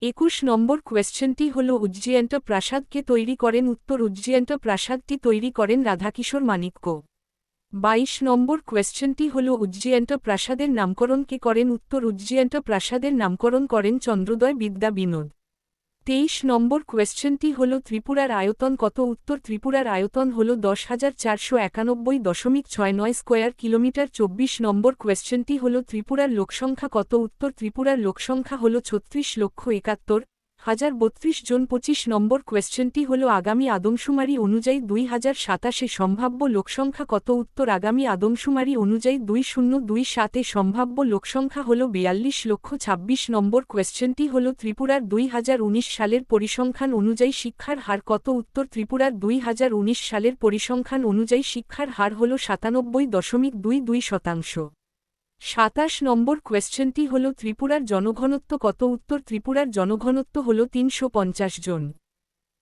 21 নম্বর কোয়েশ্চেনটি হল উজ্জয়ন্ত প্রাসাদকে তৈরি করেন উত্তর উজ্জয়ন্ত প্রাসাদটি তৈরি করেন রাধাকিশোর মানিক্য। 22 নম্বর কোয়েশ্চেনটি হল উজ্জয়ন্ত প্রাসাদের নামকরণ কে করেন উত্তর উজ্জয়ন্ত প্রাসাদের নামকরণ করেন চন্দ্রোদয় বিদ্যা বিনোদ। 23 নম্বর কোয়েশ্চেনটি হল ত্রিপুরার আয়তন কত উত্তর ত্রিপুরার আয়তন হল 10,491.69 স্কয়ার কিলোমিটার। 24 নম্বর কোয়েশ্চেনটি হল ত্রিপুরার লোকসংখ্যা কত উত্তর ত্রিপুরার লোকসংখ্যা হল 36,71,032 জন। 25 নম্বর কোয়েশ্চেনটি হল আগামী আদমশুমারি অনুযায়ী 2027 সম্ভাব্য লোকসংখ্যা কত উত্তর আগামী আদমশুমারি অনুযায়ী 2027 সম্ভাব্য লোকসংখ্যা হল 42 লক্ষ। 26 নম্বর কোয়েশ্চেনটি হল ত্রিপুরার 2019 সালের পরিসংখ্যান অনুযায়ী শিক্ষার হার কত উত্তর ত্রিপুরার 2019 সালের পরিসংখ্যান অনুযায়ী শিক্ষার হার হল 97.22%। 27 নম্বর কোয়েশ্চেনটি হল ত্রিপুরার জনঘনত্ব কত উত্তর ত্রিপুরার জনঘনত্ব হল 350 জন।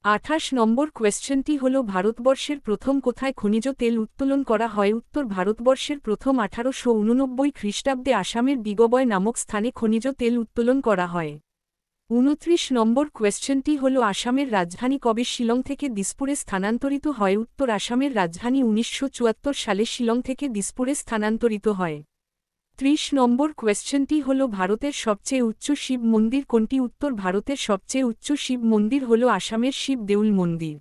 28 নম্বর কোয়েশ্চেনটি হল ভারতবর্ষের প্রথম কোথায় খনিজ তেল উত্তোলন করা হয় উত্তর ভারতবর্ষের প্রথম 1889 খ্রিস্টাব্দে আসামের দিগবয় নামক স্থানে খনিজ তেল উত্তোলন করা হয়। 29 নম্বর কোয়েশ্চেনটি হল আসামের রাজধানী কবে শিলং থেকে দিসপুরে স্থানান্তরিত হয় উত্তর আসামের রাজধানী 1974 সালে শিলং থেকে দিসপুরে স্থানান্তরিত হয়। 30 নম্বর কোয়েশ্চেনটি হল ভারতের সবচেয়ে উচ্চ শিব মন্দির কোনটি উত্তর ভারতের সবচেয়ে উচ্চ শিব মন্দির হল আসামের শিব দেউল মন্দির।